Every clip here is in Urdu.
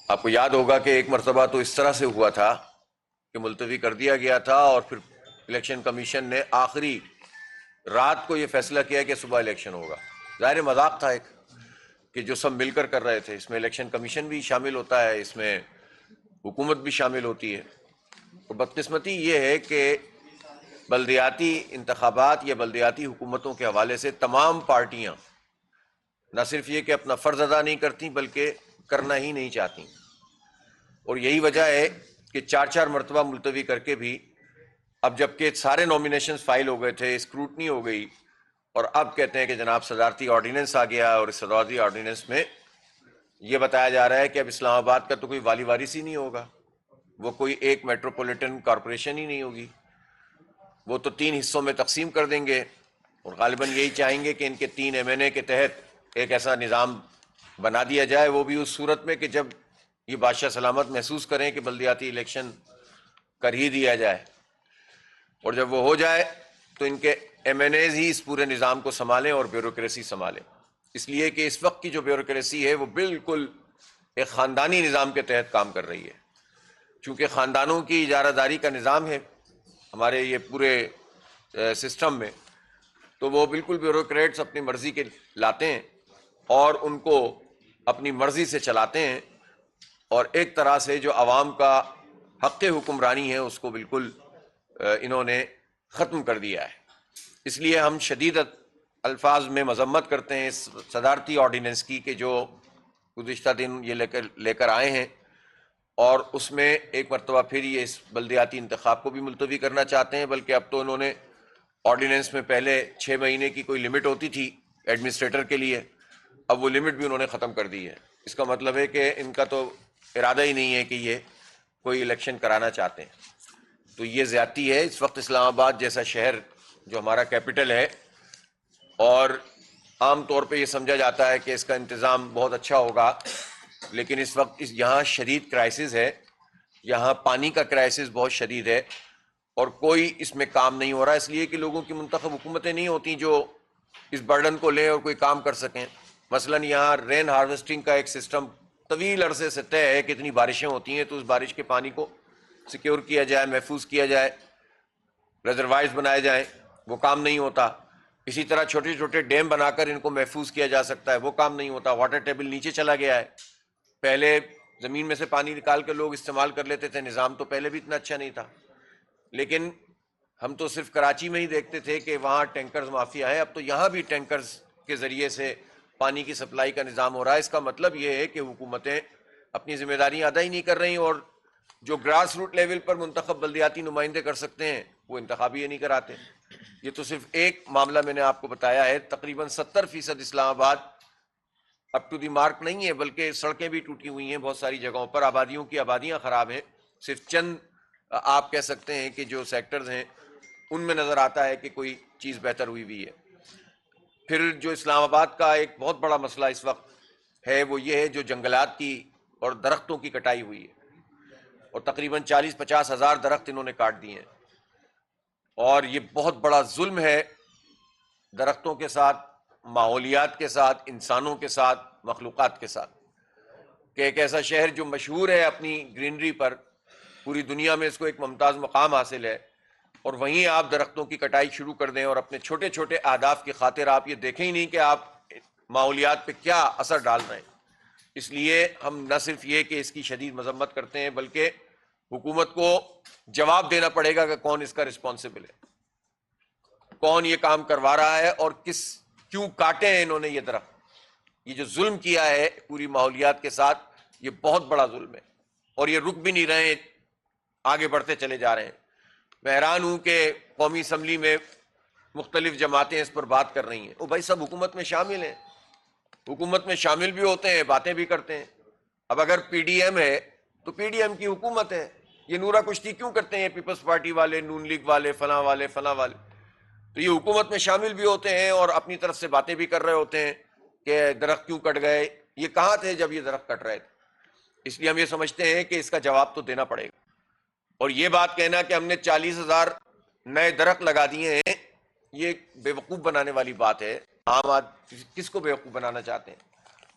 آپ کو یاد ہوگا کہ ایک مرتبہ تو اس طرح سے ہوا تھا کہ ملتوی کر دیا گیا تھا اور پھر الیکشن کمیشن نے آخری رات کو یہ فیصلہ کیا کہ صبح الیکشن ہوگا۔ ظاہر مذاق تھا ایک کہ جو سب مل کر رہے تھے، اس میں الیکشن کمیشن بھی شامل ہوتا ہے، اس میں حکومت بھی شامل ہوتی ہے۔ اور بدقسمتی یہ ہے کہ بلدیاتی انتخابات یا بلدیاتی حکومتوں کے حوالے سے تمام پارٹیاں نہ صرف یہ کہ اپنا فرض ادا نہیں کرتی بلکہ کرنا ہی نہیں چاہتی، اور یہی وجہ ہے کہ چار چار مرتبہ ملتوی کر کے بھی اب جبکہ سارے نومینیشنز فائل ہو گئے تھے، اسکروٹنی ہو گئی، اور اب کہتے ہیں کہ جناب صدارتی آرڈیننس آ گیا، اور اس صدارتی آرڈیننس میں یہ بتایا جا رہا ہے کہ اب اسلام آباد کا تو کوئی والی وارث ہی نہیں ہوگا، وہ کوئی ایک میٹروپولیٹن کارپوریشن ہی نہیں ہوگی، وہ تو 3 حصوں میں تقسیم کر دیں گے، اور غالباً یہی چاہیں گے کہ ان کے 3 ایم این اے کے تحت ایک ایسا نظام بنا دیا جائے، وہ بھی اس صورت میں کہ جب یہ بادشاہ سلامت محسوس کریں کہ بلدیاتی الیکشن کر ہی دیا جائے، اور جب وہ ہو جائے تو ان کے ایم این ایز ہی اس پورے نظام کو سنبھالیں اور بیوروکریسی سنبھالیں۔ اس لیے کہ اس وقت کی جو بیوروکریسی ہے وہ بالکل ایک خاندانی نظام کے تحت کام کر رہی ہے، چونکہ خاندانوں کی اجارہ داری کا نظام ہے ہمارے یہ پورے سسٹم میں، تو وہ بالکل بیوروکریٹس اپنی مرضی کے لاتے ہیں اور ان کو اپنی مرضی سے چلاتے ہیں، اور ایک طرح سے جو عوام کا حق حکمرانی ہے اس کو بالکل انہوں نے ختم کر دیا ہے۔ اس لیے ہم شدید الفاظ میں مذمت کرتے ہیں اس صدارتی آرڈیننس کی کہ جو گزشتہ دن یہ لے کر آئے ہیں، اور اس میں ایک مرتبہ پھر یہ اس بلدیاتی انتخاب کو بھی ملتوی کرنا چاہتے ہیں، بلکہ اب تو انہوں نے آرڈیننس میں پہلے 6 مہینے کی کوئی لمٹ ہوتی تھی ایڈمنسٹریٹر کے لیے، اب وہ لمٹ بھی انہوں نے ختم کر دی ہے۔ اس کا مطلب ہے کہ ان کا تو ارادہ ہی نہیں ہے کہ یہ کوئی الیکشن کرانا چاہتے ہیں، تو یہ زیادتی ہے۔ اس وقت اسلام آباد جیسا شہر جو ہمارا کیپٹل ہے، اور عام طور پہ یہ سمجھا جاتا ہے کہ اس کا انتظام بہت اچھا ہوگا، لیکن اس وقت یہاں شدید کرائسس ہے، یہاں پانی کا کرائسس بہت شدید ہے، اور کوئی اس میں کام نہیں ہو رہا، اس لیے کہ لوگوں کی منتخب حکومتیں نہیں ہوتی جو اس برڈن کو لیں اور کوئی کام کر سکیں۔ مثلا یہاں رین ہارویسٹنگ کا ایک سسٹم طویل عرصے سے طے ہے کہ اتنی بارشیں ہوتی ہیں تو اس بارش کے پانی کو سیکیور کیا جائے، محفوظ کیا جائے، ریزروائرز بنائے جائیں، وہ کام نہیں ہوتا۔ اسی طرح چھوٹے چھوٹے ڈیم بنا کر ان کو محفوظ کیا جا سکتا ہے، وہ کام نہیں ہوتا۔ واٹر ٹیبل نیچے چلا گیا ہے، پہلے زمین میں سے پانی نکال کے لوگ استعمال کر لیتے تھے، نظام تو پہلے بھی اتنا اچھا نہیں تھا، لیکن ہم تو صرف کراچی میں ہی دیکھتے تھے کہ وہاں ٹینکرز مافیا ہے، اب تو یہاں بھی ٹینکرز کے ذریعے سے پانی کی سپلائی کا نظام ہو رہا ہے۔ اس کا مطلب یہ ہے کہ حکومتیں اپنی ذمہ داریاں ادا ہی نہیں کر رہی، اور جو گراس روٹ لیول پر منتخب بلدیاتی نمائندے کر سکتے ہیں وہ انتخابی یہ نہیں کراتے۔ یہ تو صرف ایک معاملہ میں نے آپ کو بتایا ہے، تقریباً 70% اسلام آباد اپ ٹو دی مارک نہیں ہے، بلکہ سڑکیں بھی ٹوٹی ہوئی ہیں بہت ساری جگہوں پر، آبادیوں کی آبادیاں خراب ہیں۔ صرف چند آپ کہہ سکتے ہیں کہ جو سیکٹرز ہیں ان میں نظر آتا ہے کہ کوئی چیز بہتر ہوئی بھی ہے۔ پھر جو اسلام آباد کا ایک بہت بڑا مسئلہ اس وقت ہے وہ یہ ہے جو جنگلات کی اور درختوں کی کٹائی ہوئی ہے، اور تقریباً 40-50 ہزار درخت انہوں نے کاٹ دیے ہیں، اور یہ بہت بڑا ظلم ہے درختوں کے ساتھ، ماحولیات کے ساتھ، انسانوں کے ساتھ، مخلوقات کے ساتھ، کہ ایک ایسا شہر جو مشہور ہے اپنی گرینری پر، پوری دنیا میں اس کو ایک ممتاز مقام حاصل ہے، اور وہیں آپ درختوں کی کٹائی شروع کر دیں اور اپنے چھوٹے چھوٹے اہداف کی خاطر آپ یہ دیکھیں ہی نہیں کہ آپ ماحولیات پہ کیا اثر ڈال رہے ہیں۔ اس لیے ہم نہ صرف یہ کہ اس کی شدید مذمت کرتے ہیں بلکہ حکومت کو جواب دینا پڑے گا کہ کون اس کا رسپانسبل ہے، کون یہ کام کروا رہا ہے، اور کیوں کاٹے ہیں انہوں نے یہ درخت۔ یہ جو ظلم کیا ہے پوری ماحولیات کے ساتھ یہ بہت بڑا ظلم ہے، اور یہ رک بھی نہیں رہے ہیں، آگے بڑھتے چلے جا رہے ہیں۔ میں حیران ہوں کہ قومی اسمبلی میں مختلف جماعتیں اس پر بات کر رہی ہیں، وہ بھائی سب حکومت میں شامل ہیں، حکومت میں شامل بھی ہوتے ہیں، باتیں بھی کرتے ہیں۔ اب اگر پی ڈی ایم ہے تو پی ڈی ایم کی حکومت ہے، یہ نورا کشتی کیوں کرتے ہیں پیپلز پارٹی والے، نون لیگ والے، فلاں والے فلاں والے؟ تو یہ حکومت میں شامل بھی ہوتے ہیں اور اپنی طرف سے باتیں بھی کر رہے ہوتے ہیں کہ درخت کیوں کٹ گئے، یہ کہاں تھے جب یہ درخت کٹ رہے تھے؟ اس لیے ہم یہ سمجھتے ہیں کہ اس کا جواب تو دینا پڑے گا، اور یہ بات کہنا کہ ہم نے 40,000 نئے درخت لگا دیے ہیں، یہ بے وقوف بنانے والی بات ہے۔ عام آدمی کس کو بے وقوف بنانا چاہتے ہیں؟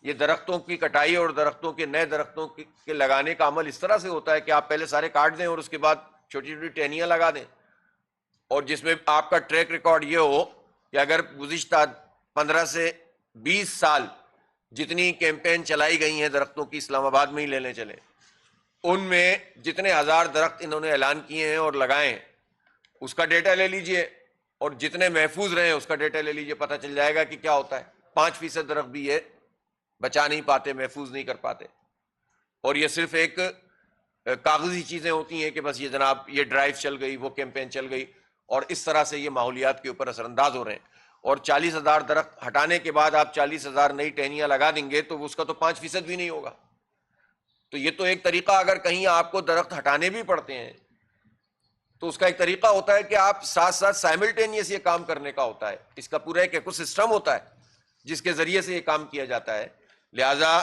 یہ درختوں کی کٹائی اور درختوں کے نئے درختوں کے لگانے کا عمل اس طرح سے ہوتا ہے کہ آپ پہلے سارے کاٹ دیں اور اس کے بعد چھوٹی چھوٹی ٹہنیاں لگا دیں، اور جس میں آپ کا ٹریک ریکارڈ یہ ہو کہ اگر گزشتہ 15 سے 20 سال جتنی کیمپین چلائی گئی ہیں درختوں کی، اسلام آباد میں ہی لینے چلے، ان میں جتنے ہزار درخت انہوں نے اعلان کیے ہیں اور لگائے ہیں اس کا ڈیٹا لے لیجئے، اور جتنے محفوظ رہے ہیں اس کا ڈیٹا لے لیجئے، پتہ چل جائے گا کہ کیا ہوتا ہے۔ 5% درخت بھی یہ بچا نہیں پاتے، محفوظ نہیں کر پاتے، اور یہ صرف ایک کاغذی چیزیں ہوتی ہیں کہ بس یہ جناب یہ ڈرائیو چل گئی، وہ کیمپین چل گئی، اور اس طرح سے یہ ماحولیات کے اوپر اثر انداز ہو رہے ہیں۔ اور 40,000 درخت ہٹانے کے بعد آپ 40,000 نئی ٹہنیاں لگا دیں گے تو اس کا تو 5% بھی نہیں ہوگا۔ تو یہ تو ایک طریقہ، اگر کہیں آپ کو درخت ہٹانے بھی پڑتے ہیں تو اس کا ایک طریقہ ہوتا ہے کہ آپ ساتھ ساتھ سائملٹینیس یہ کام کرنے کا ہوتا ہے، اس کا پورا ایک ایکو سسٹم ہوتا ہے جس کے ذریعے سے یہ کام کیا جاتا ہے۔ لہذا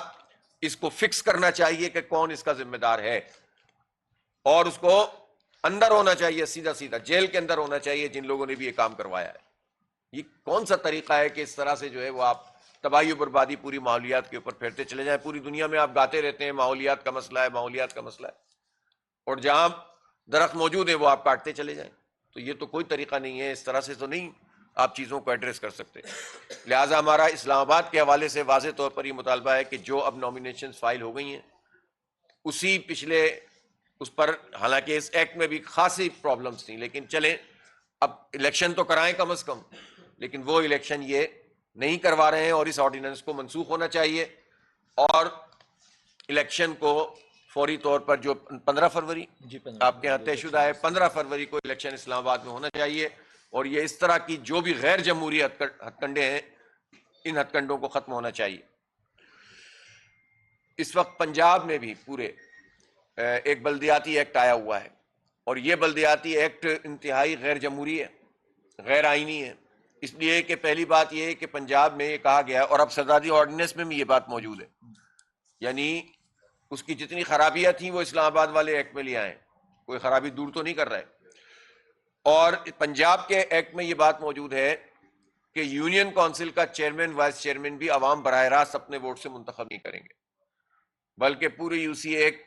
اس کو فکس کرنا چاہیے کہ کون اس کا ذمہ دار ہے، اور اس کو اندر ہونا چاہیے، سیدھا سیدھا جیل کے اندر ہونا چاہیے جن لوگوں نے بھی یہ کام کروایا ہے۔ یہ کون سا طریقہ ہے کہ اس طرح سے جو ہے وہ آپ تباہی و بربادی پوری ماحولیات کے اوپر پھیرتے چلے جائیں؟ پوری دنیا میں آپ گاتے رہتے ہیں ماحولیات کا مسئلہ ہے، ماحولیات کا مسئلہ ہے، اور جہاں درخت موجود ہیں وہ آپ کاٹتے چلے جائیں۔ تو یہ تو کوئی طریقہ نہیں ہے، اس طرح سے تو نہیں آپ چیزوں کو ایڈریس کر سکتے۔ لہٰذا ہمارا اسلام آباد کے حوالے سے واضح طور پر یہ مطالبہ ہے کہ جو اب نامینیشنز فائل ہو گئی ہیں اسی پچھلے اس پر، حالانکہ اس ایکٹ میں بھی خاصی پرابلمز تھیں، لیکن چلیں اب الیکشن تو کرائیں کم از کم، لیکن وہ الیکشن یہ نہیں کروا رہے ہیں، اور اس آرڈیننس کو منسوخ ہونا چاہیے، اور الیکشن کو فوری طور پر جو 15 فروری آپ کے یہاں طے شدہ ہے، 15 فروری کو الیکشن اسلام آباد میں ہونا چاہیے، اور یہ اس طرح کی جو بھی غیر جمہوری ہتھ کنڈے ہیں ان ہتھ کنڈوں کو ختم ہونا چاہیے۔ اس وقت پنجاب میں بھی پورے ایک بلدیاتی ایکٹ آیا ہوا ہے، اور یہ بلدیاتی ایکٹ انتہائی غیر جمہوری ہے، غیر آئینی ہے، اس لیے کہ پہلی بات یہ ہے کہ پنجاب میں یہ کہا گیا، اور اب سرزادی آرڈیننس میں بھی یہ بات موجود ہے، یعنی اس کی جتنی خرابیاں تھیں وہ اسلام آباد والے ایکٹ میں لے آئے، کوئی خرابی دور تو نہیں کر رہے، اور پنجاب کے ایکٹ میں یہ بات موجود ہے کہ یونین کونسل کا چیئرمین وائس چیئرمین بھی عوام براہ راست اپنے ووٹ سے منتخب نہیں کریں گے، بلکہ پوری یو سی ایک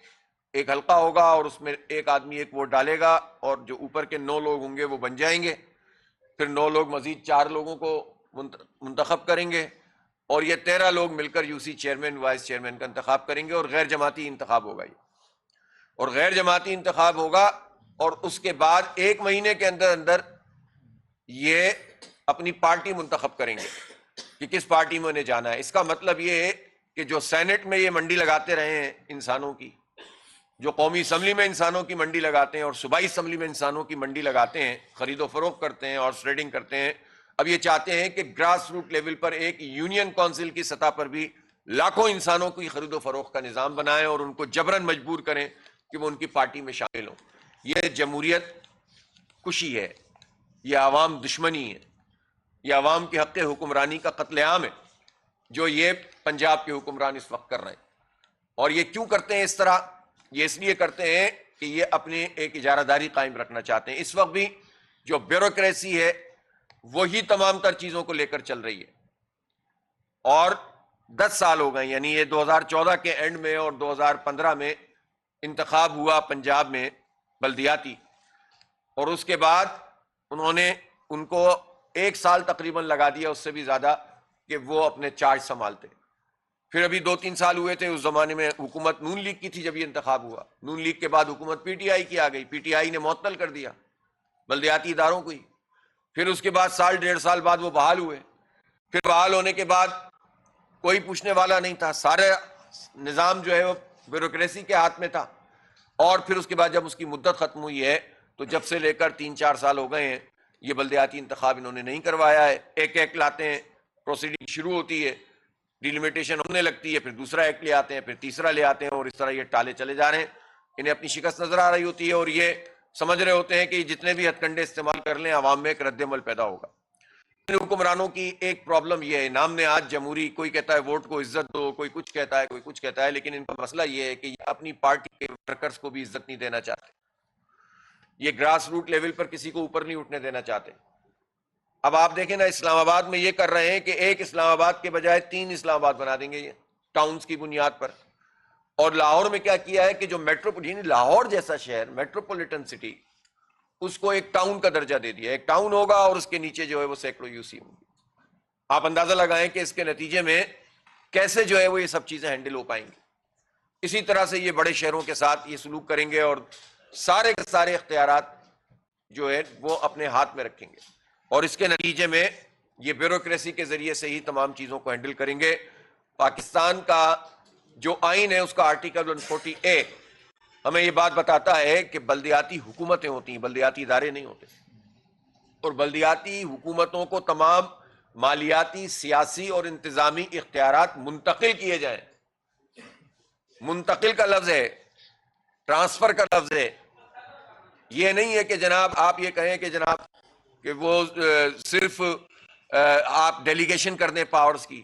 حلقہ ہوگا، اور اس میں ایک آدمی ایک ووٹ ڈالے گا، اور جو اوپر کے 9 لوگ ہوں گے وہ بن جائیں گے، پھر 9 لوگ مزید 4 لوگوں کو منتخب کریں گے، اور یہ 13 لوگ مل کر U C chairman vice chairman کا انتخاب کریں گے، اور غیر جماعتی انتخاب ہوگا یہ، اور غیر جماعتی انتخاب ہوگا، اور اس کے بعد 1 مہینے کے اندر اندر یہ اپنی پارٹی منتخب کریں گے کہ کس پارٹی میں انہیں جانا ہے۔ اس کا مطلب یہ ہے کہ جو سینٹ میں یہ منڈی لگاتے رہے ہیں انسانوں کی، جو قومی اسمبلی میں انسانوں کی منڈی لگاتے ہیں اور صوبائی اسمبلی میں انسانوں کی منڈی لگاتے ہیں، خرید و فروخت کرتے ہیں اور ٹریڈنگ کرتے ہیں، اب یہ چاہتے ہیں کہ گراس روٹ لیول پر ایک یونین کونسل کی سطح پر بھی لاکھوں انسانوں کی خرید و فروخت کا نظام بنائیں اور ان کو جبراً مجبور کریں کہ وہ ان کی پارٹی میں شامل ہوں۔ یہ جمہوریت کشی ہے، یہ عوام دشمنی ہے، یہ عوام کے حق حکمرانی کا قتل عام ہے جو یہ پنجاب کے حکمران اس وقت کر رہے ہیں۔ اور یہ کیوں کرتے ہیں اس طرح؟ یہ اس لیے کرتے ہیں کہ یہ اپنے ایک اجارہ داری قائم رکھنا چاہتے ہیں۔ اس وقت بھی جو بیوروکریسی ہے وہی تمام تر چیزوں کو لے کر چل رہی ہے، اور 10 سال ہو گئے، یعنی یہ 2014 کے اینڈ میں اور 2015 میں انتخاب ہوا پنجاب میں بلدیاتی، اور اس کے بعد انہوں نے ان کو 1 سال تقریباً لگا دیا، اس سے بھی زیادہ، کہ وہ اپنے چارج سنبھالتے۔ پھر ابھی 2-3 سال ہوئے تھے، اس زمانے میں حکومت نون لیگ کی تھی جب یہ انتخاب ہوا، نون لیگ کے بعد حکومت پی ٹی آئی کی آ گئی، پی ٹی آئی نے معطل کر دیا بلدیاتی اداروں کو ہی۔ پھر اس کے بعد 1.5 سال بعد وہ بحال ہوئے، پھر بحال ہونے کے بعد کوئی پوچھنے والا نہیں تھا، سارے نظام جو ہے وہ بیوروکریسی کے ہاتھ میں تھا، اور پھر اس کے بعد جب اس کی مدت ختم ہوئی ہے تو جب سے لے کر 3-4 سال ہو گئے ہیں یہ بلدیاتی انتخاب انہوں نے نہیں کروایا ہے۔ ایک لاتے ہیں، پروسیڈنگ شروع ہوتی ہے، ڈیلیمیٹیشن ہونے لگتی ہے، پھر دوسرا ایکٹ لے آتے ہیں، پھر تیسرا لے آتے ہیں، اور اس طرح یہ ٹالے چلے جا رہے ہیں۔ انہیں اپنی شکست نظر آ رہی ہوتی ہے، اور یہ سمجھ رہے ہوتے ہیں کہ جتنے بھی ہتھ کنڈے استعمال کر لیں عوام میں ایک رد عمل پیدا ہوگا۔ ان حکمرانوں کی ایک پرابلم یہ ہے، نام نے آج جمہوری، کوئی کہتا ہے ووٹ کو عزت دو، کوئی کچھ کہتا ہے، کوئی کچھ کہتا ہے، لیکن ان کا مسئلہ یہ ہے کہ یہ اپنی پارٹی کے ورکرز کو بھی عزت نہیں دینا چاہتے، یہ گراس روٹ لیول پر کسی کو اوپر نہیں اٹھنے دینا چاہتے۔ اب آپ دیکھیں نا، اسلام آباد میں یہ کر رہے ہیں کہ ایک اسلام آباد کے بجائے 3 اسلام آباد بنا دیں گے یہ، ٹاؤنز کی بنیاد پر. اور لاہور میں کیا کیا ہے کہ جو یعنی لاہور جیسا شہر میٹروپولیٹن سٹی, اس کو ایک ٹاؤن کا درجہ دے دیا. ایک ٹاؤن ہوگا اور اس کے نیچے جو ہے وہ سینکڑوں یو سی ہوں گے. آپ اندازہ لگائیں کہ اس کے نتیجے میں کیسے جو ہے وہ یہ سب چیزیں ہینڈل ہو پائیں گی. اسی طرح سے یہ بڑے شہروں کے ساتھ یہ سلوک کریں گے اور سارے کے سارے اختیارات جو ہے وہ اپنے ہاتھ میں رکھیں گے, اور اس کے نتیجے میں یہ بیوروکریسی کے ذریعے سے ہی تمام چیزوں کو ہینڈل کریں گے. پاکستان کا جو آئین ہے اس کا آرٹیکل 140A ہمیں یہ بات بتاتا ہے کہ بلدیاتی حکومتیں ہوتی ہیں, بلدیاتی ادارے نہیں ہوتے, اور بلدیاتی حکومتوں کو تمام مالیاتی, سیاسی اور انتظامی اختیارات منتقل کیے جائیں. منتقل کا لفظ ہے, ٹرانسفر کا لفظ ہے. یہ نہیں ہے کہ جناب آپ یہ کہیں کہ جناب کہ وہ صرف آپ ڈیلیگیشن کر دیں پاورز کی,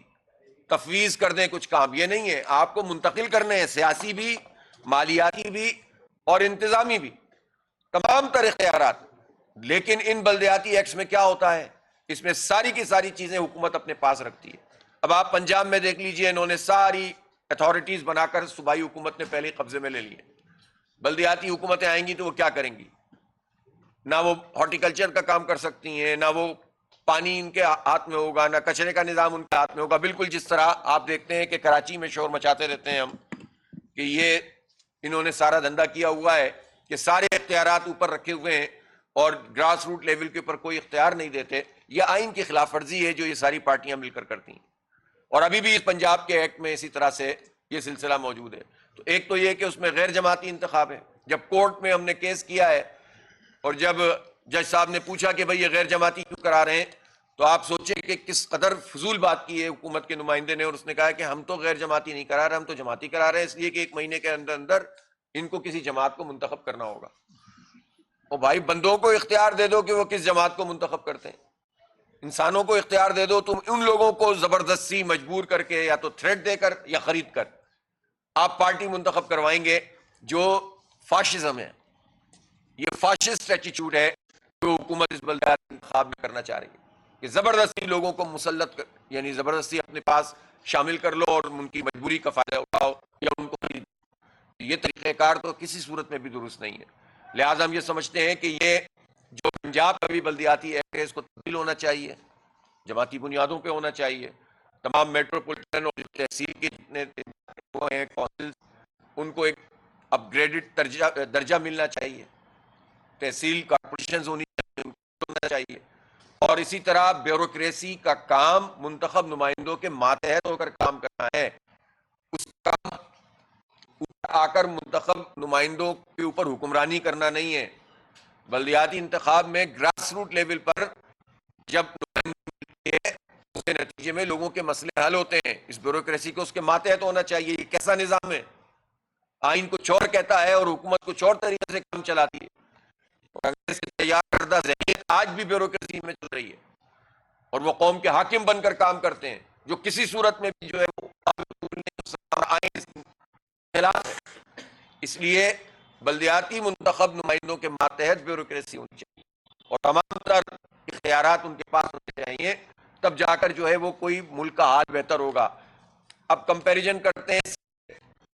تفویض کر دیں کچھ کام. یہ نہیں ہے, آپ کو منتقل کرنے ہیں, سیاسی بھی, مالیاتی بھی اور انتظامی بھی, تمام تر اختیارات. لیکن ان بلدیاتی ایکٹس میں کیا ہوتا ہے, اس میں ساری کی ساری چیزیں حکومت اپنے پاس رکھتی ہے. اب آپ پنجاب میں دیکھ لیجئے, انہوں نے ساری اتھارٹیز بنا کر صوبائی حکومت نے پہلے قبضے میں لے لی. بلدیاتی حکومتیں آئیں گی تو وہ کیا کریں گی؟ نہ وہ ہارٹیکلچر کا کام کر سکتی ہیں, نہ وہ پانی ان کے ہاتھ میں ہوگا, نہ کچرے کا نظام ان کے ہاتھ میں ہوگا. بالکل جس طرح آپ دیکھتے ہیں کہ کراچی میں شور مچاتے رہتے ہیں ہم کہ یہ انہوں نے سارا دھندا کیا ہوا ہے کہ سارے اختیارات اوپر رکھے ہوئے ہیں اور گراس روٹ لیول کے اوپر کوئی اختیار نہیں دیتے. یہ آئین کی خلاف ورزی ہے جو یہ ساری پارٹیاں مل کر کرتی ہیں, اور ابھی بھی پنجاب کے ایکٹ میں اسی طرح سے یہ سلسلہ موجود ہے. تو ایک تو یہ کہ اس میں غیر جماعتی انتخاب ہے. جب کورٹ میں ہم نے کیس کیا ہے اور جب جج صاحب نے پوچھا کہ بھئی یہ غیر جماعتی کیوں کرا رہے ہیں, تو آپ سوچیں کہ کس قدر فضول بات کی ہے حکومت کے نمائندے نے, اور اس نے کہا کہ ہم تو غیر جماعتی نہیں کرا رہے, ہم تو جماعتی کرا رہے ہیں اس لیے کہ 1 مہینے کے اندر اندر ان کو کسی جماعت کو منتخب کرنا ہوگا. اور بھائی بندوں کو اختیار دے دو کہ وہ کس جماعت کو منتخب کرتے ہیں, انسانوں کو اختیار دے دو. تم ان لوگوں کو زبردستی مجبور کر کے یا تو تھریٹ دے کر یا خرید کر آپ پارٹی منتخب کروائیں گے جو فاشزم ہے. یہ فاشسٹ ایٹیچیوڈ ہے جو حکومت اس بلدیاتی انتخاب میں کرنا چاہ رہی ہے کہ زبردستی لوگوں کو مسلط کر, یعنی زبردستی اپنے پاس شامل کر لو اور ان کی مجبوری کا فائدہ اٹھاؤ یا ان کو خرید. یہ طریقہ کار تو کسی صورت میں بھی درست نہیں ہے. لہٰذا ہم یہ سمجھتے ہیں کہ یہ جو پنجاب کا بھی بلدیاتی ایکٹ ہے اس کو تبدیل ہونا چاہیے, جماعتی بنیادوں پہ ہونا چاہیے. تمام میٹروپولیٹن اور تحصیل کے جتنے ہیں کونسل, ان کو ایک اپ گریڈڈ درجہ ملنا چاہیے. تحصیل کارپوریشنز ہونا چاہیے, اور اسی طرح بیوروکریسی کا کام منتخب نمائندوں کے ماتحت ہو کر کام کرنا ہے. اس کام آ کر منتخب نمائندوں کے اوپر حکمرانی کرنا نہیں ہے. بلدیاتی انتخاب میں گراس روٹ لیول پر جب اس کے نتیجے میں لوگوں کے مسئلے حل ہوتے ہیں, اس بیوروکریسی کو اس کے ماتحت ہونا چاہیے. یہ کیسا نظام ہے؟ آئین کچھ اور کہتا ہے اور حکومت کچھ اور طریقے سے کام چلاتی ہے. کانگریس کی تیار کردہ ذہنیت آج بھی بیوروکریسی میں چل رہی ہے, اور وہ قوم کے حاکم بن کر کام کرتے ہیں جو کسی صورت میں بھی جو ہے وہ آئین کے خلاف ہے. اس لیے بلدیاتی منتخب نمائندوں کے ماتحت بیوروکریسی ہونی چاہیے اور تمام تر اختیارات ان کے پاس ہونے چاہیے, تب جا کر جو ہے وہ کوئی ملک کا حال بہتر ہوگا. اب کمپیریزن کرتے ہیں,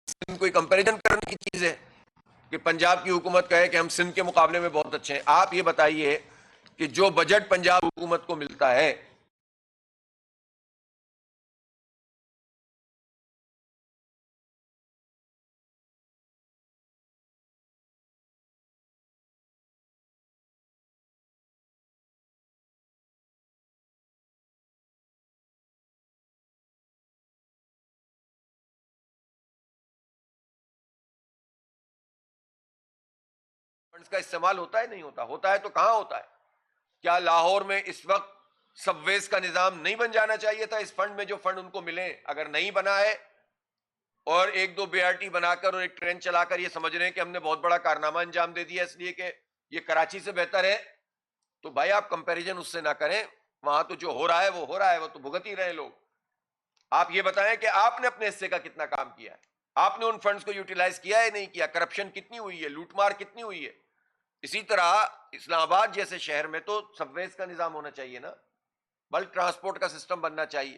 سندھ کوئی کمپیریزن کرنے کی چیز ہے کہ پنجاب کی حکومت کہے کہ ہم سندھ کے مقابلے میں بہت اچھے ہیں. آپ یہ بتائیے کہ جو بجٹ پنجاب حکومت کو ملتا ہے فنڈز کا استعمال ہوتا ہے نہیں ہوتا, ہوتا ہے تو کہاں ہوتا ہے؟ کیا لاہور میں اس وقت سب ویز کا نظام نہیں بن جانا چاہیے تھا اس فنڈ میں جو فنڈ ان کو ملے؟ اگر نہیں بنا ہے اور 1-2 BRT بنا کر اور ایک ٹرین چلا کر یہ سمجھ رہے ہیں کہ ہم نے بہت بڑا کارنامہ انجام دے دیا اس لیے کہ یہ کراچی سے بہتر ہے, تو بھائی آپ کمپیریزن اس سے نہ کریں. وہاں تو جو ہو رہا ہے وہ ہو رہا ہے, وہ تو بھگت ہی رہے لوگ. آپ یہ بتائیں کہ آپ نے اپنے حصے کا کتنا کام کیا ہے, آپ نے ان فنڈز کو یوٹیلائز کیا ہے نہیں کیا, کرپشن کتنی ہوئی ہے, لوٹ مار کتنی ہوئی ہے. اسی طرح اسلام آباد جیسے شہر میں تو سب ویز کا نظام ہونا چاہیے نا, بلک ٹرانسپورٹ کا سسٹم بننا چاہیے.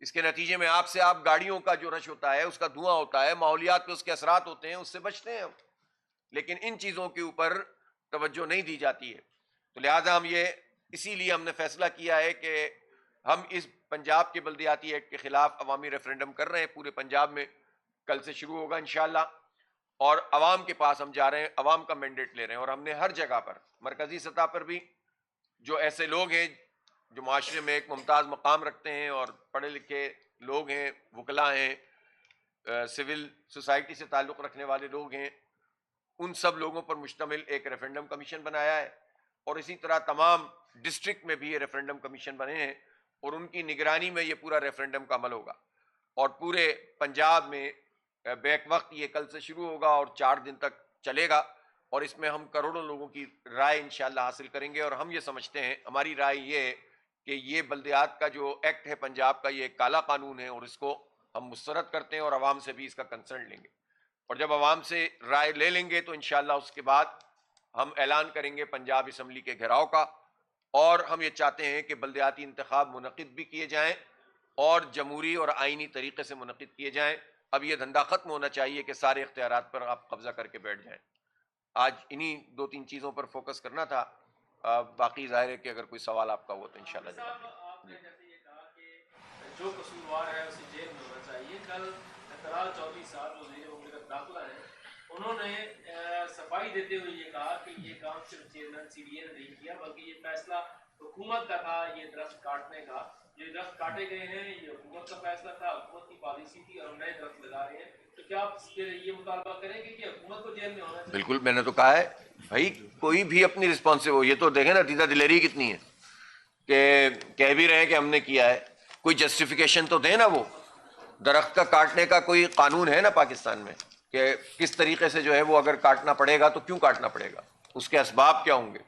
اس کے نتیجے میں آپ گاڑیوں کا جو رش ہوتا ہے، اس کا دھواں ہوتا ہے، ماحولیات پہ اس کے اثرات ہوتے ہیں، اس سے بچتے ہیں ہم، لیکن ان چیزوں کے اوپر توجہ نہیں دی جاتی ہے. تو لہٰذا اسی لیے ہم نے فیصلہ کیا ہے کہ ہم اس پنجاب کے بلدیاتی ایکٹ کے خلاف عوامی ریفرینڈم کر رہے ہیں پورے پنجاب میں. کل سے شروع ہوگا انشاءاللہ، اور عوام کے پاس ہم جا رہے ہیں، عوام کا مینڈیٹ لے رہے ہیں. اور ہم نے ہر جگہ پر، مرکزی سطح پر بھی، جو ایسے لوگ ہیں جو معاشرے میں ایک ممتاز مقام رکھتے ہیں اور پڑھے لکھے لوگ ہیں، وکلاء ہیں، سول سوسائٹی سے تعلق رکھنے والے لوگ ہیں، ان سب لوگوں پر مشتمل ایک ریفرینڈم کمیشن بنایا ہے. اور اسی طرح تمام ڈسٹرکٹ میں بھی یہ ریفرینڈم کمیشن بنے ہیں، اور ان کی نگرانی میں یہ پورا ریفرینڈم کا عمل ہوگا. اور پورے پنجاب میں بیک وقت یہ کل سے شروع ہوگا اور 4 دن تک چلے گا. اور اس میں ہم کروڑوں لوگوں کی رائے انشاءاللہ حاصل کریں گے. اور ہم یہ سمجھتے ہیں، ہماری رائے یہ ہے کہ یہ بلدیات کا جو ایکٹ ہے پنجاب کا، یہ ایک کالا قانون ہے، اور اس کو ہم مسترد کرتے ہیں اور عوام سے بھی اس کا کنسرن لیں گے. اور جب عوام سے رائے لے لیں گے تو انشاءاللہ اس کے بعد ہم اعلان کریں گے پنجاب اسمبلی کے گھیراؤ کا. اور ہم یہ چاہتے ہیں کہ بلدیاتی انتخاب منعقد بھی کیے جائیں اور جمہوری اور آئینی طریقے سے منعقد کیے جائیں. اب یہ دھندا ختم ہونا چاہیے کہ سارے اختیارات پر آپ قبضہ کر کے بیٹھ جائیں. آج انہی 2-3 چیزوں پر فوکس کرنا تھا. باقی ظاہر ہے کہ اگر کوئی سوال آپ کا ہو تو انشاءاللہ جواب دیں. آپ نے جیسے یہ کہا کہ جو قصوروار ہے اسے جیل میں ہونا چاہیے. کل اطلاع چودھری صاحب وزیر مملکت داخلہ ہیں، انہوں نے صفائی دیتے ہوئے یہ کہا کہ یہ کام صرف چیئرمین سی ڈی اے نے نہیں کیا، بلکہ یہ فیصلہ حکومت کا تھا. یہ درخت کاٹنے کا، یہ درخت کاٹے گئے ہیں، یہ حکومت کا فیصلہ تھا، حکومت کی پالیسی تھی، اور ہم نئے درخت لگا رہے ہیں. تو کیا آپ یہ مطالبہ کریں گے کہ حکومت کو جیل میں ہونا چاہیے؟ بالکل، میں نے تو کہا ہے بھائی، کوئی بھی اپنی رسپانسو ہو. یہ تو دیکھیں نا دیدہ دلیری کتنی ہے کہ کہہ بھی رہے ہیں کہ ہم نے کیا ہے. کوئی جسٹیفیکیشن تو دیں نا. وہ درخت کا کاٹنے کا کوئی قانون ہے نا پاکستان میں کہ کس طریقے سے جو ہے وہ اگر کاٹنا پڑے گا تو کیوں کاٹنا پڑے گا، اس کے اسباب کیا ہوں گے.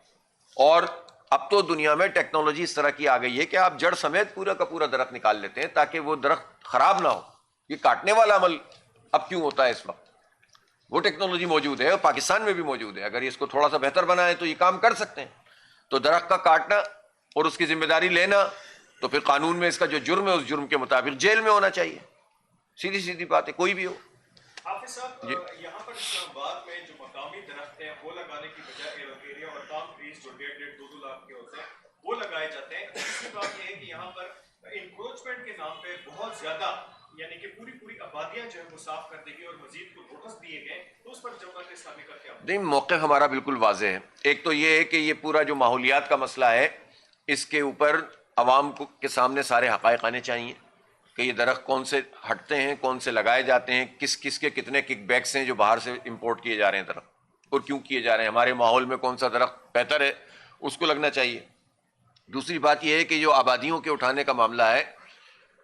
اور اب تو دنیا میں ٹیکنالوجی اس طرح کی آ گئی ہے کہ آپ جڑ سمیت پورا کا پورا درخت نکال لیتے ہیں تاکہ وہ درخت خراب نہ ہو. یہ کاٹنے والا عمل اب کیوں ہوتا ہے اس وقت؟ وہ ٹیکنالوجی موجود ہے اور پاکستان میں بھی موجود ہے. اگر اس کو تھوڑا سا بہتر بنائیں تو یہ کام کر سکتے ہیں. تو درخت کا کاٹنا اور اس کی ذمہ داری لینا، تو پھر قانون میں اس کا جو جرم ہے اس جرم کے مطابق جیل میں ہونا چاہیے. سیدھی بات ہے، کوئی بھی ہو. حافظ صاحب، یہاں پر اسلام آباد میں جو مقامی درخت ہیں وہ لگانے کی بجائے ایلوکیریا اور پام ٹریز جو 1.5-2 لاکھ کے ہوتے ہیں وہ لگائے جاتے ہیں. دوسری بات یہ ہے کہ یہاں پر انکروچمنٹ کے نام پہ بہت زیادہ، یعنی کہ پوری آبادیاں جو ہے وہ صاف کر دے گی اور مزید کو نوٹس دیے گئے. تو اس پر جماعت اسلامی کا کیا؟ نہیں، موقع ہمارا بالکل واضح ہے. ایک تو یہ ہے کہ یہ پورا جو ماحولیات کا مسئلہ ہے، اس کے اوپر عوام کے سامنے سارے حقائق آنے چاہیے کہ یہ درخت کون سے ہٹتے ہیں، کون سے لگائے جاتے ہیں، کس کس کے کتنے کک بیکس ہیں جو باہر سے امپورٹ کیے جا رہے ہیں درخت، اور کیوں کیے جا رہے ہیں. ہمارے ماحول میں کون سا درخت بہتر ہے اس کو لگنا چاہیے. دوسری بات یہ ہے کہ جو آبادیوں کے اٹھانے کا معاملہ ہے،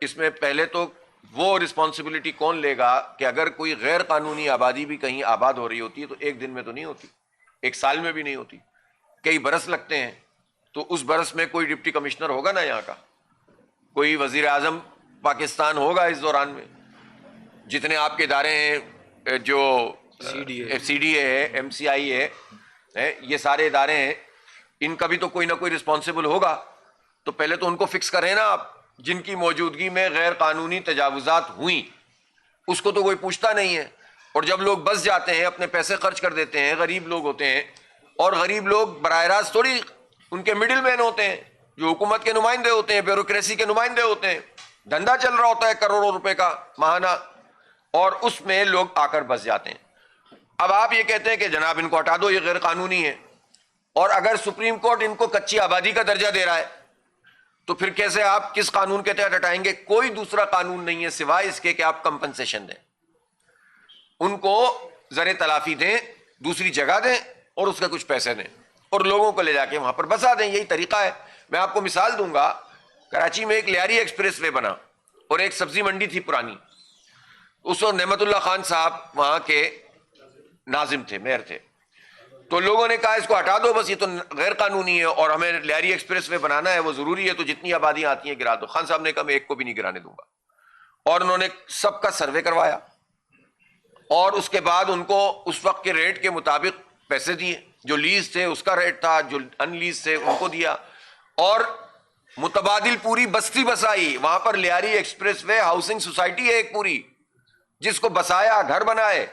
اس میں پہلے تو وہ رسپانسبلٹی کون لے گا کہ اگر کوئی غیر قانونی آبادی بھی کہیں آباد ہو رہی ہوتی ہے تو ایک دن میں تو نہیں ہوتی، ایک سال میں بھی نہیں ہوتی، کئی برس لگتے ہیں. تو اس برس میں کوئی ڈپٹی کمشنر ہوگا نا یہاں کا، کوئی وزیر اعظم پاکستان ہوگا اس دوران میں. جتنے آپ کے ادارے ہیں، جو سی ڈی اے ہے، ایم سی آئی ہے، یہ سارے ادارے ہیں، ان کا بھی تو کوئی نہ کوئی رسپانسبل ہوگا. تو پہلے تو ان کو فکس کریں نا آپ. جن کی موجودگی میں غیر قانونی تجاوزات ہوئیں اس کو تو کوئی پوچھتا نہیں ہے. اور جب لوگ بس جاتے ہیں، اپنے پیسے خرچ کر دیتے ہیں، غریب لوگ ہوتے ہیں، اور غریب لوگ براہ راست تھوڑی، ان کے مڈل مین ہوتے ہیں جو حکومت کے نمائندے ہوتے ہیں، بیوروکریسی کے نمائندے ہوتے ہیں. دھندا چل رہا ہوتا ہے کروڑوں روپے کا ماہانہ، اور اس میں لوگ آ کر بس جاتے ہیں. اب آپ یہ کہتے ہیں کہ جناب ان کو ہٹا دو، یہ غیر قانونی ہے. اور اگر سپریم کورٹ ان کو کچی آبادی کا درجہ دے رہا ہے تو پھر کیسے آپ کس قانون کے تحت ہٹائیں گے؟ کوئی دوسرا قانون نہیں ہے سوائے اس کے کہ آپ کمپنسیشن دیں، ان کو زر تلافی دیں، دوسری جگہ دیں، اور اس کے کچھ پیسے دیں، اور لوگوں کو لے جا کے وہاں پر بسا دیں. یہی طریقہ ہے. میں آپ کو مثال دوں گا. کراچی میں ایک لیاری ایکسپریس وے بنا اور ایک سبزی منڈی تھی پرانی. اس وقت نعمت اللہ خان صاحب وہاں کے ناظم تھے، میئر تھے. تو لوگوں نے کہا اس کو ہٹا دو، بس یہ تو غیر قانونی ہے اور ہمیں لیاری ایکسپریس وے بنانا ہے، وہ ضروری ہے، تو جتنی آبادیاں آتی ہیں گرا دو. خان صاحب نے کہا میں ایک کو بھی نہیں گرانے دوں گا. اور انہوں نے سب کا سروے کروایا اور اس کے بعد ان کو اس وقت کے ریٹ کے مطابق پیسے دیے. جو لیز تھے اس کا ریٹ تھا، جو ان لیز تھے ان کو دیا. اور متبادل پوری بستی بسائی, وہاں پر Lyari express way housing society ہے ایک پوری, جس کو بسایا, گھر بنائے,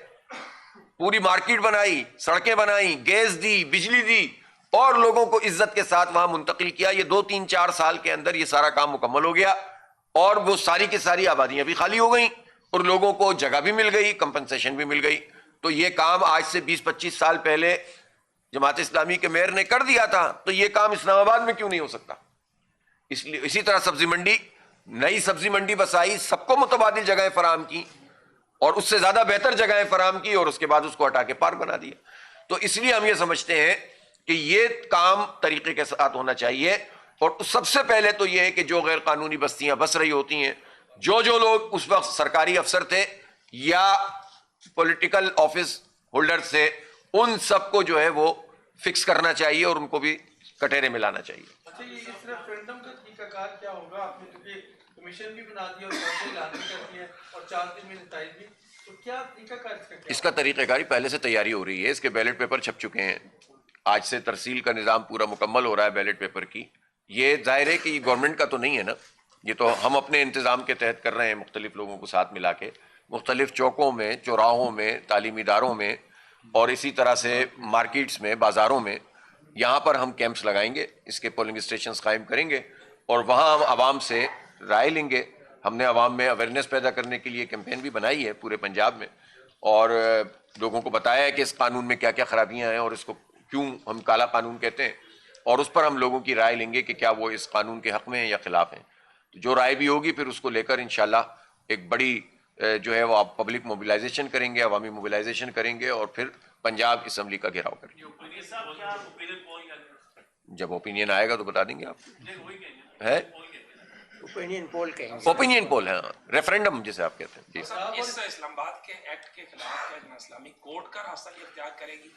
پوری مارکیٹ بنائی, سڑکیں بنائی, گیس دی, بجلی دی, اور لوگوں کو عزت کے ساتھ وہاں منتقل کیا. یہ 2-3-4 سال کے اندر یہ سارا کام مکمل ہو گیا, اور وہ ساری کی ساری آبادیاں بھی خالی ہو گئیں, اور لوگوں کو جگہ بھی مل گئی, کمپنسیشن بھی مل گئی. تو یہ کام آج سے 20-25 سال پہلے جماعت اسلامی کے میئر نے کر دیا تھا, تو یہ کام اسلام آباد میں کیوں نہیں ہو سکتا؟ اس لیے اسی طرح سبزی منڈی, نئی سبزی منڈی بسائی, سب کو متبادل جگہیں فراہم کی, اور اس سے زیادہ بہتر جگہیں فراہم کی, اور اس کے بعد اس کو ہٹا کے پارک بنا دیا. تو اس لیے ہم یہ سمجھتے ہیں کہ یہ کام طریقے کے ساتھ ہونا چاہیے. اور سب سے پہلے تو یہ ہے کہ جو غیر قانونی بستیاں بس رہی ہوتی ہیں, جو لوگ اس وقت سرکاری افسر تھے یا پولیٹیکل آفس ہولڈر تھے, ان سب کو جو ہے وہ فکس کرنا چاہیے, اور ان کو بھی کٹہرے میں لانا چاہیے. اچھا, یہ اس ریفرینڈم کا طریقہ کار کیا ہوگا؟ آپ نے کیونکہ کمیشن بھی بنا دیا اور فیصلے اعلان بھی کر دیا اور 4 دن میں نتائج بھی, تو کیا طریقہ کار اس کا کیا؟ اس کا طریقہ کاری پہلے سے تیاری ہو رہی ہے. اس کے بیلٹ پیپر چھپ چکے ہیں, آج سے ترسیل کا نظام پورا مکمل ہو رہا ہے بیلٹ پیپر کی. یہ ظاہر ہے کہ یہ گورنمنٹ کا تو نہیں ہے نا, یہ تو ہم اپنے انتظام کے تحت کر رہے ہیں, مختلف لوگوں کو ساتھ ملا کے, مختلف چوکوں میں, چوراہوں میں, تعلیمی اداروں میں, اور اسی طرح سے مارکیٹس میں, بازاروں میں. یہاں پر ہم کیمپس لگائیں گے, اس کے پولنگ اسٹیشنز قائم کریں گے, اور وہاں ہم عوام سے رائے لیں گے. ہم نے عوام میں اویئرنیس پیدا کرنے کے لیے کیمپین بھی بنائی ہے پورے پنجاب میں, اور لوگوں کو بتایا ہے کہ اس قانون میں کیا کیا خرابیاں ہیں, اور اس کو کیوں ہم کالا قانون کہتے ہیں, اور اس پر ہم لوگوں کی رائے لیں گے کہ کیا وہ اس قانون کے حق میں ہیں یا خلاف ہیں. جو رائے بھی ہوگی پھر اس کو لے کر انشاءاللہ ایک بڑی جو ہے وہ آپ پبلک موبلائزیشن کریں گے, عوامی موبلائزیشن کریں گے, اور پھر پنجاب اسمبلی کا گھیراؤ کریں گے. جب اوپینین آئے گا تو بتا دیں گے آپ ہے. اوپینین پول کہیں گے. اوپینین پول ہے, ریفرینڈم جسے آپ کہتے ہیں. جی سر, اس اسلام آباد کے ایکٹ کے خلاف کیا جماعت اسلامی کورٹ کا راستہ اختیار کرے گی؟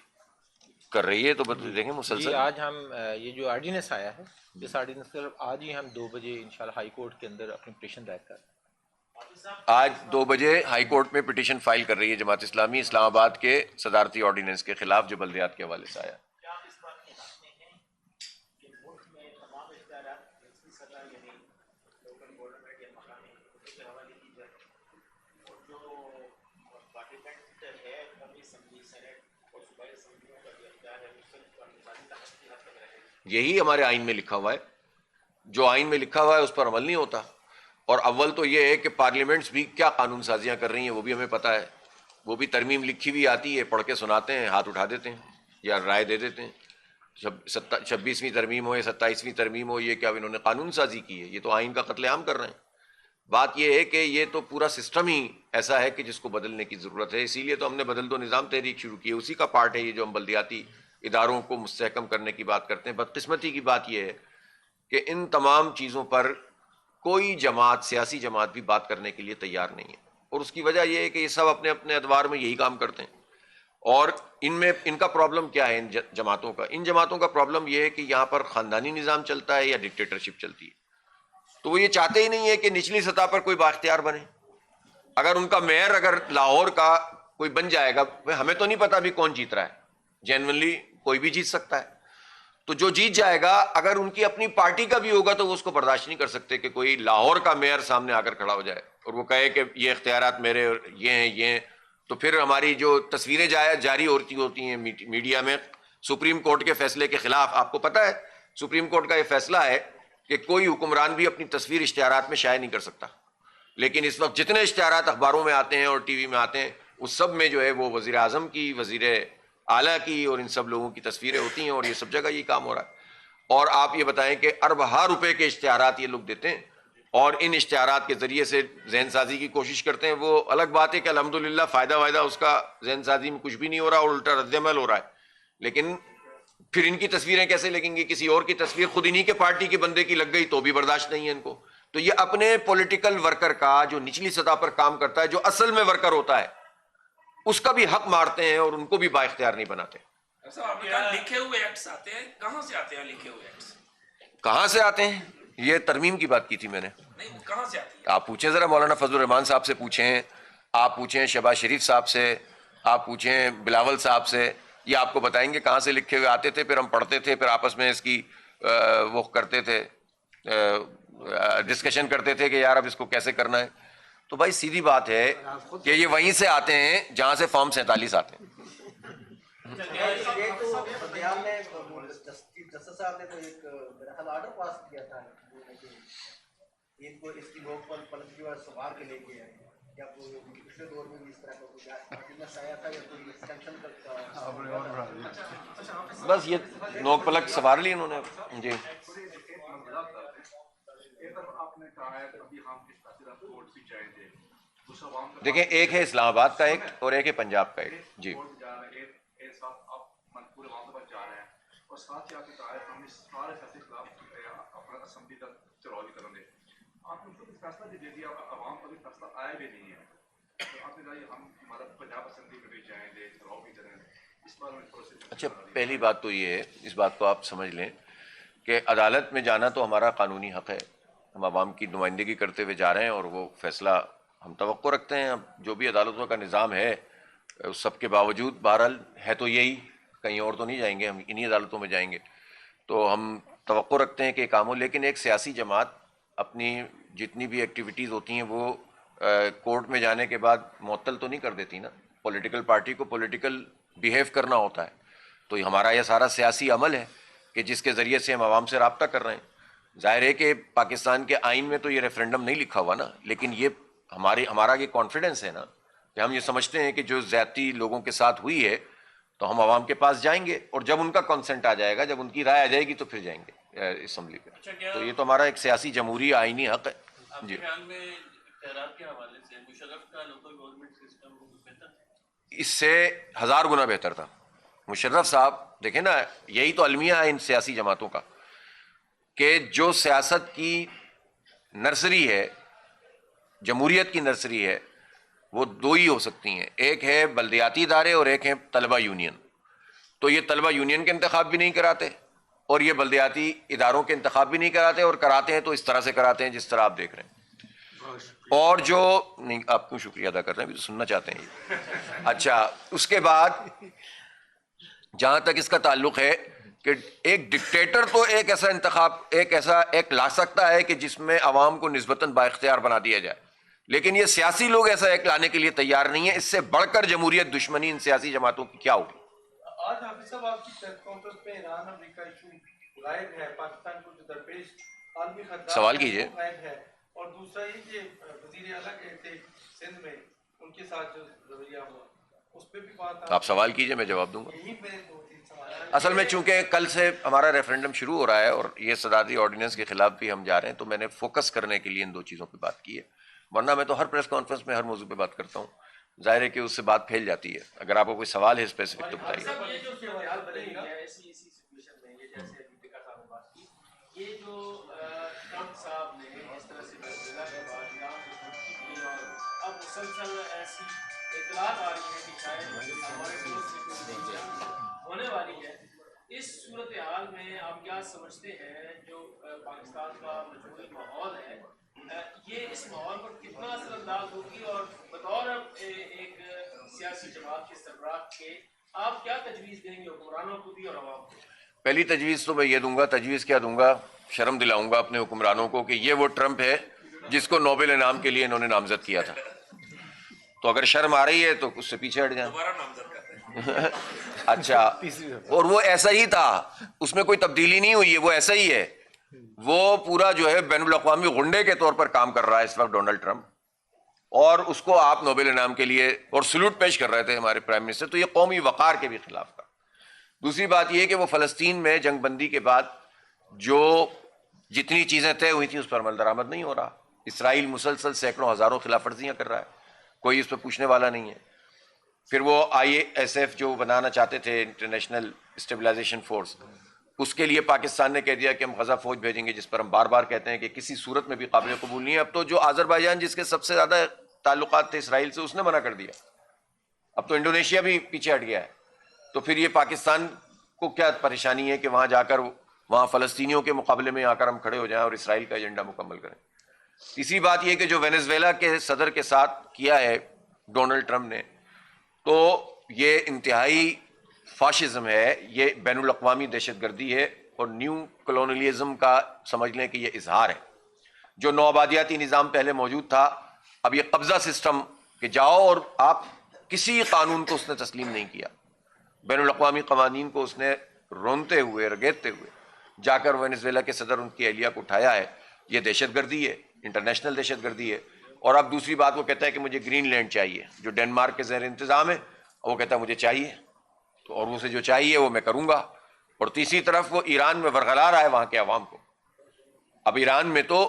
کر رہی ہے, تو دیکھیں جی, مسلسل. آج ہم یہ جو آرڈیننس آیا ہے, اس آرڈیننس پر آج ہی ہم 2 بجے انشاءاللہ ہائی کورٹ کے اندر اپنی پٹیشن دائر کر رہے ہیں. آج 2 بجے ہائی کورٹ میں پٹیشن فائل کر رہی ہے جماعت اسلامی اسلام آباد کے صدارتی آرڈیننس کے خلاف جو بلدیات کے حوالے سے آیا. یہی ہمارے آئین میں لکھا ہوا ہے, جو آئین میں لکھا ہوا ہے اس پر عمل نہیں ہوتا. اور اول تو یہ ہے کہ پارلیمنٹس بھی کیا قانون سازیاں کر رہی ہیں وہ بھی ہمیں پتہ ہے, وہ بھی ترمیم لکھی ہوئی آتی ہے, پڑھ کے سناتے ہیں, ہاتھ اٹھا دیتے ہیں یا رائے دے دیتے ہیں. 26ویں ترمیم ہو یا 27ویں ترمیم ہو, یہ کیا انہوں نے قانون سازی کی ہے؟ یہ تو آئین کا قتل عام کر رہے ہیں. بات یہ ہے کہ یہ تو پورا سسٹم ہی ایسا ہے کہ جس کو بدلنے کی ضرورت ہے. اسی لیے تو ہم نے بدل دو نظام تحریک شروع کی ہے, اسی کا پارٹ ہے یہ جو ہم بلدیاتی اداروں کو مستحکم کرنے کی بات کرتے ہیں. بدقسمتی کی بات یہ ہے کہ ان تمام چیزوں پر کوئی جماعت, سیاسی جماعت بھی بات کرنے کے لیے تیار نہیں ہے, اور اس کی وجہ یہ ہے کہ یہ سب اپنے اپنے ادوار میں یہی کام کرتے ہیں. اور ان کا پرابلم کیا ہے ان جماعتوں کا؟ ان جماعتوں کا پرابلم یہ ہے کہ یہاں پر خاندانی نظام چلتا ہے یا ڈکٹیٹرشپ چلتی ہے. تو وہ یہ چاہتے ہی نہیں ہے کہ نچلی سطح پر کوئی بااختیار بنے. اگر ان کا میئر اگر لاہور کا کوئی بن جائے گا, ہمیں تو نہیں پتا بھی کون جیت رہا ہے, جینوئنلی کوئی بھی جیت سکتا ہے. تو جو جیت جائے گا اگر ان کی اپنی پارٹی کا بھی ہوگا تو وہ اس کو برداشت نہیں کر سکتے کہ کوئی لاہور کا میئر سامنے آ کر کھڑا ہو جائے اور وہ کہے کہ یہ اختیارات میرے, یہ ہیں یہ ہیں. تو پھر ہماری جو تصویریں جاری ہوتی ہیں میڈیا میں سپریم کورٹ کے فیصلے کے خلاف, آپ کو پتہ ہے سپریم کورٹ کا یہ فیصلہ ہے کہ کوئی حکمران بھی اپنی تصویر اشتہارات میں شائع نہیں کر سکتا. لیکن اس وقت جتنے اشتہارات اخباروں میں آتے ہیں اور ٹی وی میں آتے ہیں اس سب میں جو ہے وہ وزیر اعظم کی, وزیر اعلیٰ کی اور ان سب لوگوں کی تصویریں ہوتی ہیں, اور یہ سب جگہ یہ کام ہو رہا ہے. اور آپ یہ بتائیں کہ اربہ روپے کے اشتہارات یہ لوگ دیتے ہیں اور ان اشتہارات کے ذریعے سے ذہن سازی کی کوشش کرتے ہیں. وہ الگ بات ہے کہ الحمدللہ فائدہ اس کا ذہن سازی میں کچھ بھی نہیں ہو رہا اور الٹا رد عمل ہو رہا ہے. لیکن پھر ان کی تصویریں کیسے لگیں گی؟ کسی اور کی تصویر خود انہی کے پارٹی کے بندے کی لگ گئی تو بھی برداشت نہیں ہے ان کو. تو یہ اپنے پولیٹیکل ورکر کا جو نچلی سطح پر کام کرتا ہے, جو اصل میں ورکر ہوتا ہے, اس کا بھی حق مارتے ہیں اور ان کو بھی بااختیار نہیں بناتے. لکھے ہوئے ایکٹس آتے ہیں, کہاں سے آتے ہیں لکھے ہوئے ایکٹس؟ کہاں سے آتے ہیں؟ یہ ترمیم کی بات کی تھی میں نے. نہیں, کہاں سے آتی ہے؟ آپ پوچھیں ذرا مولانا فضل الرحمان صاحب سے پوچھیں, آپ پوچھیں شہباز شریف صاحب سے, آپ پوچھیں بلاول صاحب سے, یہ آپ کو بتائیں گے کہاں سے لکھے ہوئے آتے تھے. پھر ہم پڑھتے تھے, پھر آپس میں اس کی وہ کرتے تھے. ڈسکشن کرتے تھے کہ یار اب اس کو کیسے کرنا ہے. تو بھائی سیدھی بات ہے کہ یہ وہیں سے آتے ہیں جہاں سے فارم 47 آتے ہیں. یہ تو بندیال نے جسٹس صاحب نے تو ایک میرا خیال آرڈر پاس کیا تھا کو اس کی لوگ پلٹ کی اور سوار کے لے کے آئے یا پچھلے دور میں بھی اس طرح کا کچھ آرڈیننس آیا تھا یا کوئی ایکسٹینشن کا بس یہ نوک پلک سوار لی انہوں نے. جی دیکھیں ایک ہے اسلام آباد کا ایکٹ اور ایک ہے پنجاب کا ایکٹ. جی اور ساتھ ہی آپ نے کہا ہے ہم اس سارے فیصلے کے خلاف اپنا اسمبلی کا چرول کریں گے. آپ نے خود فیصلہ بھی دے دیا, عوام کا بھی فیصلہ آیا بھی نہیں ہے. تو آپ نے کہا ہم ہمارا پنجاب اسمبلی میں بھی جائیں گے, چراؤ بھی کریں. اس بار میں اچھا پہلی بات تو یہ ہے, اس بات کو آپ سمجھ لیں کہ عدالت میں جانا تو ہمارا قانونی حق ہے. ہم عوام کی نمائندگی کرتے ہوئے جا رہے ہیں اور وہ فیصلہ ہم توقع رکھتے ہیں. اب جو بھی عدالتوں کا نظام ہے اس سب کے باوجود بہرحال ہے تو یہی, کہیں اور تو نہیں جائیں گے, ہم انہی عدالتوں میں جائیں گے. تو ہم توقع رکھتے ہیں کہ کام ہو, لیکن ایک سیاسی جماعت اپنی جتنی بھی ایکٹیویٹیز ہوتی ہیں وہ کورٹ میں جانے کے بعد معطل تو نہیں کر دیتی نا. پولیٹیکل پارٹی کو پولیٹیکل بیہیو کرنا ہوتا ہے. تو ہمارا یہ سارا سیاسی عمل ہے کہ جس کے ذریعے سے ہم عوام سے رابطہ کر رہے ہیں. ظاہر ہے کہ پاکستان کے آئین میں تو یہ ریفرینڈم نہیں لکھا ہوا نا, لیکن یہ ہمارا یہ کانفیڈنس ہے نا کہ ہم یہ سمجھتے ہیں کہ جو زیادتی لوگوں کے ساتھ ہوئی ہے تو ہم عوام کے پاس جائیں گے, اور جب ان کا کنسنٹ آ جائے گا, جب ان کی رائے آ جائے گی تو پھر جائیں گے اسمبلی پہ. تو یہ تو ہمارا ایک سیاسی جمہوری آئینی حق ہے. جی اس سے 1000 گنا بہتر تھا. مشرف صاحب دیکھیں نا, یہی تو المیہ ہے ان سیاسی جماعتوں کا کہ جو سیاست کی نرسری ہے, جمہوریت کی نرسری ہے, وہ دو ہی ہو سکتی ہیں. ایک ہے بلدیاتی ادارے اور ایک ہے طلبہ یونین. تو یہ طلبہ یونین کے انتخاب بھی نہیں کراتے اور یہ بلدیاتی اداروں کے انتخاب بھی نہیں کراتے, اور کراتے ہیں تو اس طرح سے کراتے ہیں جس طرح آپ دیکھ رہے ہیں. اور جو نہیں, آپ کو شکریہ ادا کر رہے ہیں, بھی تو سننا چاہتے ہیں یہ. اچھا اس کے بعد جہاں تک اس کا تعلق ہے کہ ایک ڈکٹیٹر تو ایک ایسا انتخاب ایک ایسا ایک لا سکتا ہے کہ جس میں عوام کو نسبتاً بااختیار بنا دیا جائے, لیکن یہ سیاسی لوگ ایسا ایک لانے کے لیے تیار نہیں ہے. اس سے بڑھ کر جمہوریت دشمنی ان سیاسی جماعتوں کی کیا ہوگی. آج حافظ صاحب آپ کی پریس کانفرنس میں ایران امریکہ ایشو غائب ہے, پاکستان کو جو درپیش عالمی خطرات سوال کیجئے. غائب ہے, اور دوسرا یہ کہ وزیر اعلیٰ گئے تھے سندھ میں, ان کے ساتھ جو رویہ ہوا اس پہ بھی بات آپ سوال کیجئے, میں جواب دوں گا. یہی میرے 2-3 سوال ہیں. اصل میں چونکہ کل سے ہمارا ریفرینڈم شروع ہو رہا ہے اور یہ صدارتی آرڈیننس کے خلاف بھی ہم جا رہے ہیں, تو میں نے فوکس کرنے کے لیے ان 2 چیزوں پہ بات کی ہے. ورنہ میں تو ہر پریس کانفرنس میں ہر موضوع پہ بات کرتا ہوں. ظاہر ہے کہ اس سے بات پھیل جاتی ہے. اگر آپ کو کوئی سوال ہے اسپیسیفک تو بتائیے. یہ جو صورتحال بنے گا ایسی سچویشن میں, یہ جیسے ابھی ٹکا صاحب نے بات کی, یہ جو ٹرمپ صاحب نے اس طرح سے وینزویلا کے بعد ایران کو دھمکی دی اور اب مسلسل ایسی اطلاعات آ رہی ہیں کہ شاید ہمارے ملک سے کوئی ہونے والی ہے, اس صورتحال میں آپ کیا سمجھتے ہیں جو پاکستان کا مجموعی ماحول ہے, یہ اس ماحول پر کتنا اثر انداز ہوگی, اور بطور ایک سیاسی جماعت کے سربراہ کے آپ کیا تجویز دیں گے حکمرانوں کو بھی اور عوام کو؟ پہلی تجویز تو میں یہ دوں گا, تجویز کیا دوں گا, شرم دلاؤں گا اپنے حکمرانوں کو کہ یہ وہ ٹرمپ ہے جس کو نوبل انعام کے لیے انہوں نے نامزد کیا تھا. تو اگر شرم آ رہی ہے تو اس سے پیچھے ہٹ جائیں. اچھا, اور وہ ایسا ہی تھا, اس میں کوئی تبدیلی نہیں ہوئی ہے, وہ ایسا ہی ہے. وہ پورا جو ہے بین الاقوامی غنڈے کے طور پر کام کر رہا ہے اس وقت ڈونلڈ ٹرمپ, اور اس کو آپ نوبل انعام کے لیے اور سلوٹ پیش کر رہے تھے ہمارے پرائم منسٹر. تو یہ قومی وقار کے بھی خلاف تھا. دوسری بات یہ کہ وہ فلسطین میں جنگ بندی کے بعد جو جتنی چیزیں طے ہوئی تھیں اس پر عمل درآمد نہیں ہو رہا. اسرائیل مسلسل سینکڑوں ہزاروں خلاف ورزیاں کر رہا ہے, کوئی اس پہ پوچھنے والا نہیں ہے. پھر وہ ISF جو بنانا چاہتے تھے انٹرنیشنل اسٹیبلائزیشن فورس, اس کے لیے پاکستان نے کہہ دیا کہ ہم غزہ فوج بھیجیں گے, جس پر ہم بار بار کہتے ہیں کہ کسی صورت میں بھی قابل قبول نہیں ہے. اب تو جو آذربائیجان جس کے سب سے زیادہ تعلقات تھے اسرائیل سے, اس نے منع کر دیا. اب تو انڈونیشیا بھی پیچھے ہٹ گیا ہے. تو پھر یہ پاکستان کو کیا پریشانی ہے کہ وہاں جا کر وہاں فلسطینیوں کے مقابلے میں آ کر ہم کھڑے ہو جائیں اور اسرائیل کا ایجنڈا مکمل کریں. تیسری بات یہ کہ جو وینزویلا کے صدر کے ساتھ کیا ہے ڈونلڈ ٹرمپ نے, تو یہ انتہائی فاشزم ہے, یہ بین الاقوامی دہشت گردی ہے, اور نیو کلونیلزم کا سمجھ لیں کہ یہ اظہار ہے. جو نوآبادیاتی نظام پہلے موجود تھا، اب یہ قبضہ سسٹم کہ جاؤ، اور آپ کسی قانون کو اس نے تسلیم نہیں کیا. بین الاقوامی قوانین کو اس نے رونتے ہوئے، رگیدتے ہوئے جا کر وینزویلا کے صدر ان کی اہلیہ کو اٹھایا ہے. یہ دہشت گردی ہے، انٹرنیشنل دہشت گردی ہے. اور اب دوسری بات وہ کہتا ہے کہ مجھے گرین لینڈ چاہیے جو ڈنمارک کے زیر انتظام ہے، وہ کہتا ہے مجھے چاہیے، تو اور اسے جو چاہیے وہ میں کروں گا. اور تیسری طرف وہ ایران میں ورغلا رہا ہے وہاں کے عوام کو. اب ایران میں تو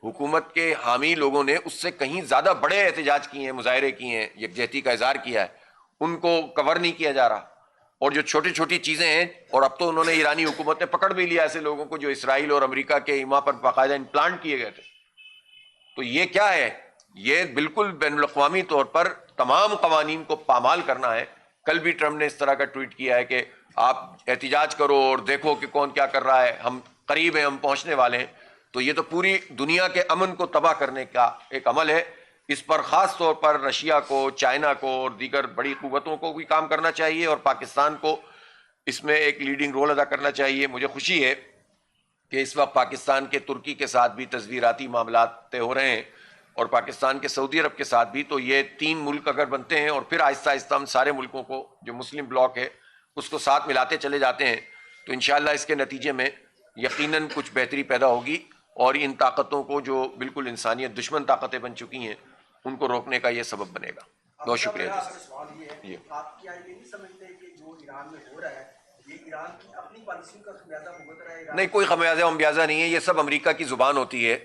حکومت کے حامی لوگوں نے اس سے کہیں زیادہ بڑے احتجاج کیے ہیں، مظاہرے کیے ہیں، یکجہتی کا اظہار کیا ہے، ان کو کور نہیں کیا جا رہا. اور جو چھوٹی چھوٹی چیزیں ہیں، اور اب تو انہوں نے ایرانی حکومت نے پکڑ بھی لیا ایسے لوگوں کو جو اسرائیل اور امریکہ کے ایما پر باقاعدہ امپلانٹ کیے گئے تھے. تو یہ کیا ہے؟ یہ بالکل بین الاقوامی طور پر تمام قوانین کو پامال کرنا ہے. کل بھی ٹرمپ نے اس طرح کا ٹویٹ کیا ہے کہ آپ احتجاج کرو اور دیکھو کہ کون کیا کر رہا ہے، ہم قریب ہیں، ہم پہنچنے والے ہیں. تو یہ تو پوری دنیا کے امن کو تباہ کرنے کا ایک عمل ہے. اس پر خاص طور پر رشیا کو، چائنا کو اور دیگر بڑی قوتوں کو بھی کام کرنا چاہیے، اور پاکستان کو اس میں ایک لیڈنگ رول ادا کرنا چاہیے. مجھے خوشی ہے کہ اس وقت پاکستان کے ترکی کے ساتھ بھی تصویراتی معاملات طے ہو رہے ہیں، اور پاکستان کے سعودی عرب کے ساتھ بھی. تو یہ 3 ملک اگر بنتے ہیں اور پھر آہستہ آہستہ ہم سارے ملکوں کو جو مسلم بلاک ہے اس کو ساتھ ملاتے چلے جاتے ہیں، تو انشاءاللہ اس کے نتیجے میں یقیناً کچھ بہتری پیدا ہوگی، اور ان طاقتوں کو جو بالکل انسانیت دشمن طاقتیں بن چکی ہیں ان کو روکنے کا یہ سبب بنے گا. بہت شکریہ. سوال یہ ہے، آپ کیا یہ نہیں سمجھتے کہ جو ایران میں ہو رہا ہے یہ ایران کی اپنی پالیسیوں کا خمیازہ بھگت رہا ہے؟ نہیں، کوئی خمیازہ ومیازہ نہیں ہے، یہ سب امریکہ کی زبان ہوتی ہے.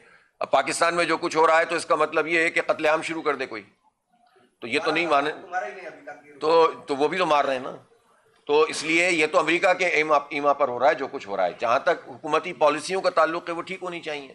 اب پاکستان میں جو کچھ ہو رہا ہے تو اس کا مطلب یہ ہے کہ قتل عام شروع کر دے کوئی، تو یہ تو نہیں مانے، تو وہ بھی تو مار رہے ہیں نا. تو اس لیے یہ تو امریکہ کے ایما پر ہو رہا ہے جو کچھ ہو رہا ہے. جہاں تک حکومتی پالیسیوں کا تعلق ہے وہ ٹھیک ہونی چاہیے،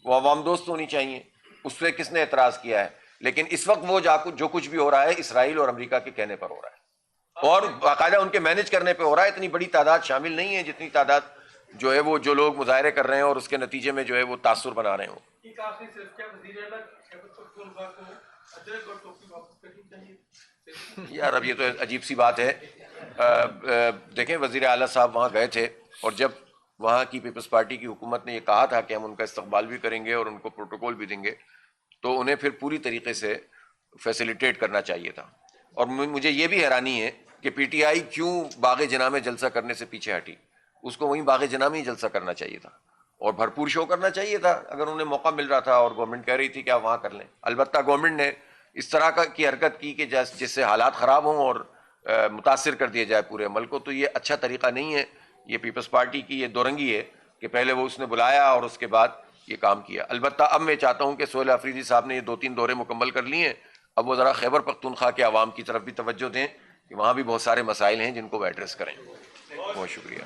وہ عوام دوست ہونی چاہیے، اس پہ کس نے اعتراض کیا ہے. لیکن اس وقت وہ جو کچھ بھی ہو رہا ہے اسرائیل اور امریکہ کے کہنے پر ہو رہا ہے، اور باقاعدہ ان کے مینج کرنے پہ ہو رہا ہے. اتنی بڑی تعداد شامل نہیں ہے جتنی تعداد جو ہے وہ جو لوگ مظاہرے کر رہے ہیں اور اس کے نتیجے میں جو ہے وہ تاثر بنا رہے ہوں. ایک آخری صرف کیا وزیر اعلیٰ خیبر پختونخوا کو ادرک اور ٹوپی واپس کرنی چاہیے؟ یار اب یہ تو عجیب سی بات ہے. دیکھیں وزیر اعلیٰ صاحب وہاں گئے تھے، اور جب وہاں کی پیپلز پارٹی کی حکومت نے یہ کہا تھا کہ ہم ان کا استقبال بھی کریں گے اور ان کو پروٹوکول بھی دیں گے، تو انہیں پھر پوری طریقے سے فیسیلیٹیٹ کرنا چاہیے تھا. اور مجھے یہ بھی حیرانی ہے کہ پی ٹی آئی کیوں باغ جناح میں جلسہ کرنے سے پیچھے ہٹی. اس کو وہیں باغ جناح میں ہی جلسہ کرنا چاہیے تھا اور بھرپور شو کرنا چاہیے تھا اگر انہیں موقع مل رہا تھا، اور گورنمنٹ کہہ رہی تھی کہ آپ وہاں کر لیں. البتہ گورنمنٹ نے اس طرح کی حرکت کی کہ جس سے حالات خراب ہوں اور متاثر کر دیا جائے پورے عمل کو. تو یہ اچھا طریقہ نہیں ہے. یہ پیپلز پارٹی کی یہ دورنگی ہے کہ پہلے وہ اس نے بلایا اور اس کے بعد یہ کام کیا. البتہ اب میں چاہتا ہوں کہ سہیل آفریدی صاحب نے یہ 2-3 دورے مکمل کر لیے ہیں، اب وہ ذرا خیبر پختونخوا کے عوام کی طرف بھی توجہ دیں کہ وہاں بھی بہت سارے مسائل ہیں جن کو وہ ایڈریس کریں. بہت شکریہ.